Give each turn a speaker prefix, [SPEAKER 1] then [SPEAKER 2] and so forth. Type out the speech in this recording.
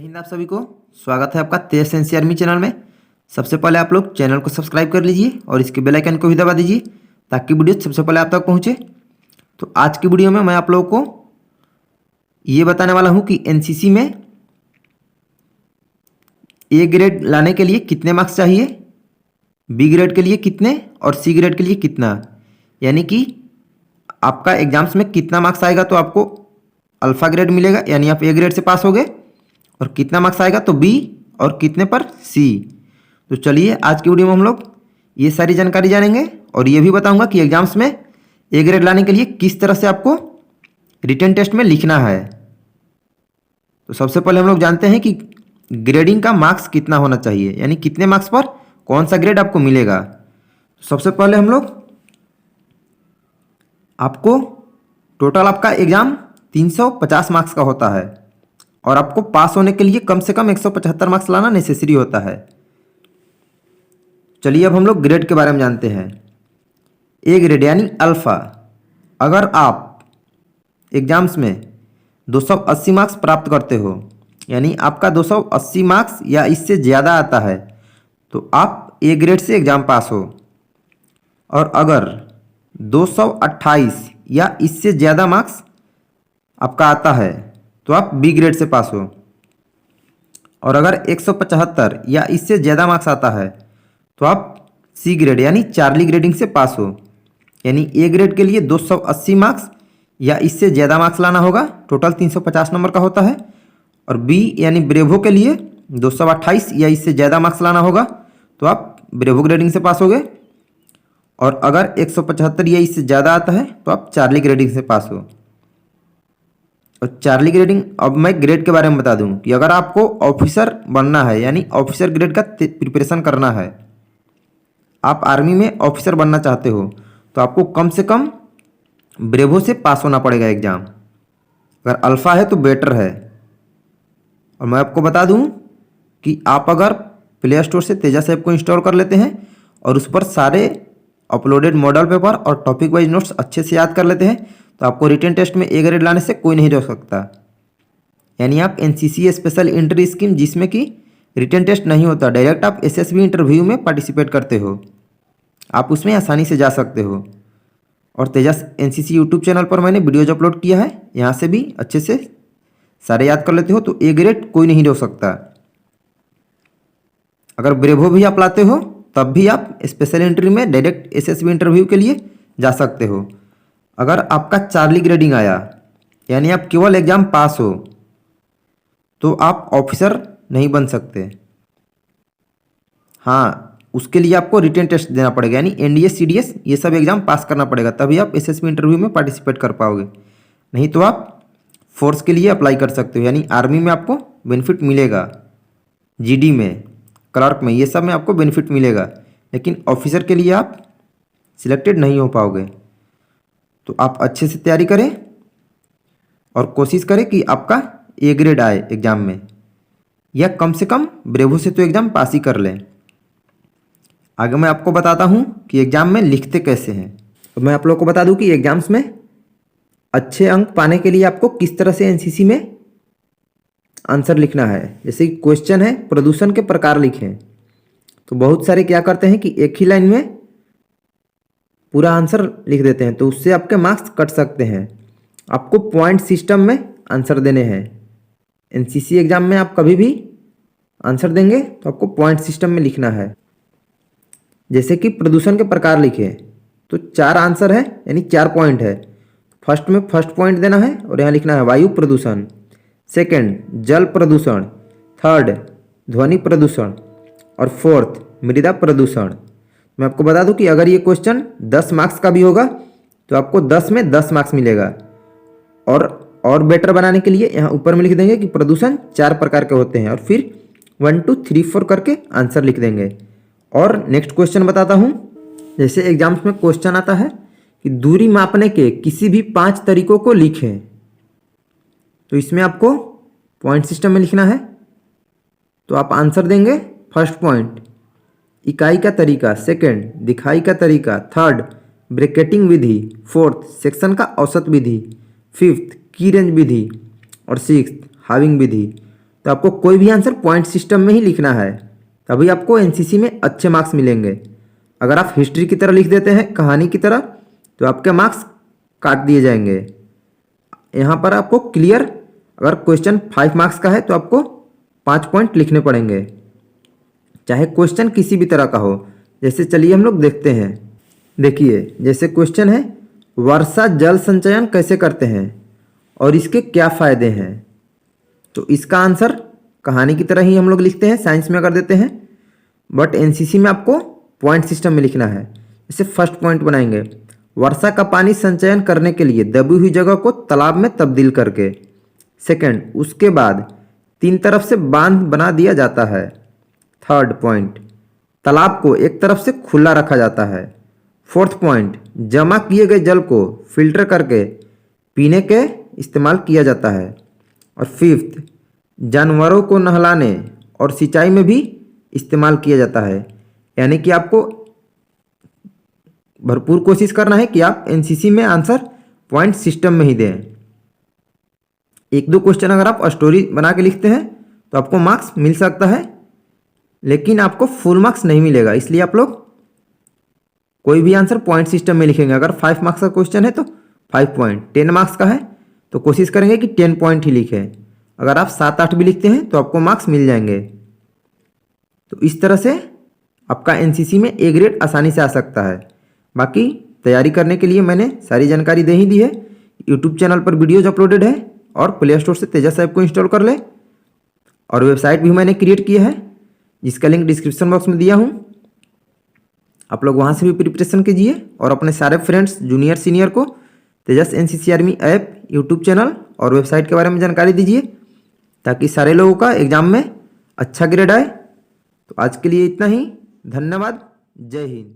[SPEAKER 1] हिंद आप सभी को स्वागत है आपका तेज एनसीआरमी चैनल में। सबसे पहले आप लोग चैनल को सब्सक्राइब कर लीजिए और इसके बेल आइकन को भी दबा दीजिए ताकि वीडियो सबसे पहले आप तक पहुंचे। तो आज की वीडियो में मैं आप लोगों को ये बताने वाला हूं कि एनसीसी में ए ग्रेड लाने के लिए कितने मार्क्स चाहिए, बी ग्रेड के लिए कितने और सी ग्रेड के लिए कितना, यानी कि आपका एग्जाम्स में कितना मार्क्स आएगा तो आपको अल्फ़ा ग्रेड मिलेगा यानी आप ए ग्रेड से पास हो गए, और कितना मार्क्स आएगा तो बी और कितने पर सी। तो चलिए आज की वीडियो में हम लोग ये सारी जानकारी जानेंगे और ये भी बताऊंगा कि एग्जाम्स में ए ग्रेड लाने के लिए किस तरह से आपको रिटन टेस्ट में लिखना है। तो सबसे पहले हम लोग जानते हैं कि ग्रेडिंग का मार्क्स कितना होना चाहिए, यानी कितने मार्क्स पर कौन सा ग्रेड आपको मिलेगा। तो सबसे पहले हम लोग आपको टोटल आपका एग्जाम 350 मार्क्स का होता है और आपको पास होने के लिए कम से कम 175 मार्क्स लाना नेसेसरी होता है। चलिए अब हम लोग ग्रेड के बारे में जानते हैं। ए ग्रेड यानी अल्फ़ा, अगर आप एग्जाम्स में 280 मार्क्स प्राप्त करते हो, यानी आपका 280 मार्क्स या इससे ज़्यादा आता है तो आप ए ग्रेड से एग्ज़ाम पास हो, और अगर 228 या इससे ज़्यादा मार्क्स आपका आता है तो आप बी ग्रेड से पास हो, और अगर 175 या इससे ज़्यादा मार्क्स आता है तो आप सी ग्रेड यानी चार्ली ग्रेडिंग से पास हो। यानी ए ग्रेड के लिए 280 मार्क्स या इससे ज़्यादा मार्क्स लाना होगा, टोटल 350 नंबर का होता है, और बी यानी ब्रेवो के लिए 228 या इससे ज़्यादा मार्क्स लाना होगा तो आप ब्रेवो ग्रेडिंग से पास हो गए, और अगर 175 या इससे ज़्यादा आता है तो आप चार्ली ग्रेडिंग से पास हो। और चार्ली ग्रेडिंग, अब मैं ग्रेड के बारे में बता दूं कि अगर आपको ऑफिसर बनना है यानी ऑफिसर ग्रेड का प्रिपरेशन करना है, आप आर्मी में ऑफिसर बनना चाहते हो तो आपको कम से कम ब्रेवो से पास होना पड़ेगा एग्ज़ाम। अगर अल्फ़ा है तो बेटर है। और मैं आपको बता दूं कि आप अगर प्ले स्टोर से तेजास ऐप को इंस्टॉल कर लेते हैं और उस पर सारे अपलोडेड मॉडल पेपर और टॉपिक वाइज नोट्स अच्छे से याद कर लेते हैं तो आपको रिटन टेस्ट में ए ग्रेड लाने से कोई नहीं रोक सकता। यानी आप एनसीसी स्पेशल एंट्री स्कीम, जिसमें कि रिटन टेस्ट नहीं होता, डायरेक्ट आप एसएसबी इंटरव्यू में पार्टिसिपेट करते हो, आप उसमें आसानी से जा सकते हो। और तेजस एनसीसी यूट्यूब चैनल पर मैंने वीडियोज अपलोड किया है, यहाँ से भी अच्छे से सारे याद कर लेते हो तो ए ग्रेड कोई नहीं रोक सकता। अगर ब्रेवो भी आप लाते हो तब भी आप स्पेशल एंट्री में डायरेक्ट एसएसबी इंटरव्यू के लिए जा सकते हो। अगर आपका चार्ली ग्रेडिंग आया यानी आप केवल एग्ज़ाम पास हो तो आप ऑफिसर नहीं बन सकते। हाँ, उसके लिए आपको रिटन टेस्ट देना पड़ेगा, यानी एनडीए सीडीएस ये सब एग्ज़ाम पास करना पड़ेगा, तभी आप एसएसबी इंटरव्यू में पार्टिसिपेट कर पाओगे। नहीं तो आप फोर्स के लिए अप्लाई कर सकते हो, यानी आर्मी में आपको बेनिफिट मिलेगा, जीडी में, क्लर्क में, ये सब में आपको बेनिफिट मिलेगा, लेकिन ऑफिसर के लिए आप सिलेक्टेड नहीं हो पाओगे। तो आप अच्छे से तैयारी करें और कोशिश करें कि आपका ए ग्रेड आए एग्ज़ाम में, या कम से कम ब्रेवो से तो एग्ज़ाम पास ही कर लें। आगे मैं आपको बताता हूं कि एग्ज़ाम में लिखते कैसे हैं। तो मैं आप लोगों को बता दूं कि एग्ज़ाम्स में अच्छे अंक पाने के लिए आपको किस तरह से एनसीसी में आंसर लिखना है। जैसे क्वेश्चन है प्रदूषण के प्रकार लिखें, तो बहुत सारे क्या करते हैं कि एक ही लाइन में पूरा आंसर लिख देते हैं, तो उससे आपके मार्क्स कट सकते हैं। आपको पॉइंट सिस्टम में आंसर देने हैं। एनसीसी एग्ज़ाम में आप कभी भी आंसर देंगे तो आपको पॉइंट सिस्टम में लिखना है। जैसे कि प्रदूषण के प्रकार लिखे तो 4 आंसर है यानी 4 पॉइंट है। फर्स्ट में फर्स्ट पॉइंट देना है और यहाँ लिखना है वायु प्रदूषण, सेकंड जल प्रदूषण, थर्ड ध्वनि प्रदूषण, और फोर्थ मृदा प्रदूषण। मैं आपको बता दूं कि अगर ये क्वेश्चन 10 मार्क्स का भी होगा तो आपको 10 में 10 मार्क्स मिलेगा। और बेटर बनाने के लिए यहाँ ऊपर में लिख देंगे कि प्रदूषण 4 प्रकार के होते हैं, और फिर 1 2 3 4 करके आंसर लिख देंगे। और नेक्स्ट क्वेश्चन बताता हूँ। जैसे एग्जाम्स में क्वेश्चन आता है कि दूरी मापने के किसी भी 5 तरीकों को लिखें, तो इसमें आपको पॉइंट सिस्टम में लिखना है। तो आप आंसर देंगे फर्स्ट पॉइंट इकाई का तरीका, सेकंड दिखाई का तरीका, थर्ड ब्रैकेटिंग विधि, फोर्थ सेक्शन का औसत विधि, फिफ्थ की रेंज विधि, और सिक्स्थ हाविंग विधि। तो आपको कोई भी आंसर पॉइंट सिस्टम में ही लिखना है, तभी आपको एनसीसी में अच्छे मार्क्स मिलेंगे। अगर आप हिस्ट्री की तरह लिख देते हैं, कहानी की तरह, तो आपके मार्क्स काट दिए जाएंगे। यहाँ पर आपको क्लियर, अगर क्वेश्चन 5 मार्क्स का है तो आपको 5 पॉइंट लिखने पड़ेंगे, चाहे क्वेश्चन किसी भी तरह का हो। जैसे चलिए हम लोग देखते हैं। देखिए जैसे क्वेश्चन है, वर्षा जल संचयन कैसे करते हैं और इसके क्या फ़ायदे हैं। तो इसका आंसर कहानी की तरह ही हम लोग लिखते हैं, साइंस में कर देते हैं, बट एनसीसी में आपको पॉइंट सिस्टम में लिखना है। जैसे फर्स्ट पॉइंट बनाएंगे, वर्षा का पानी संचयन करने के लिए दबी हुई जगह को तालाब में तब्दील करके। सेकंड, उसके बाद 3 तरफ से बांध बना दिया जाता है। थर्ड पॉइंट, तालाब को एक तरफ से खुला रखा जाता है। फोर्थ पॉइंट, जमा किए गए जल को फिल्टर करके पीने के इस्तेमाल किया जाता है। और फिफ्थ, जानवरों को नहलाने और सिंचाई में भी इस्तेमाल किया जाता है। यानी कि आपको भरपूर कोशिश करना है कि आप एनसीसी में आंसर पॉइंट सिस्टम में ही दें। 1-2 क्वेश्चन अगर आप स्टोरी बना के लिखते हैं तो आपको मार्क्स मिल सकता है, लेकिन आपको फुल मार्क्स नहीं मिलेगा। इसलिए आप लोग कोई भी आंसर पॉइंट सिस्टम में लिखेंगे। अगर 5 मार्क्स का क्वेश्चन है तो 5 पॉइंट, 10 मार्क्स का है तो कोशिश करेंगे कि 10 पॉइंट ही लिखें। अगर आप 7-8 भी लिखते हैं तो आपको मार्क्स मिल जाएंगे। तो इस तरह से आपका एनसीसी में ए ग्रेड आसानी से आ सकता है। बाकी तैयारी करने के लिए मैंने सारी जानकारी दे ही दी है। यूट्यूब चैनल पर वीडियोज अपलोडेड है और प्ले स्टोर से तेजस ऐप को इंस्टॉल कर ले। और वेबसाइट भी मैंने क्रिएट किया है, जिसका लिंक डिस्क्रिप्शन बॉक्स में दिया हूँ। आप लोग वहाँ से भी प्रिपरेशन कीजिए और अपने सारे फ्रेंड्स, जूनियर सीनियर को Tejas NCC army app, YouTube channel और वेबसाइट के बारे में जानकारी दीजिए, ताकि सारे लोगों का एग्जाम में अच्छा ग्रेड आए। तो आज के लिए इतना ही। धन्यवाद। जय हिंद।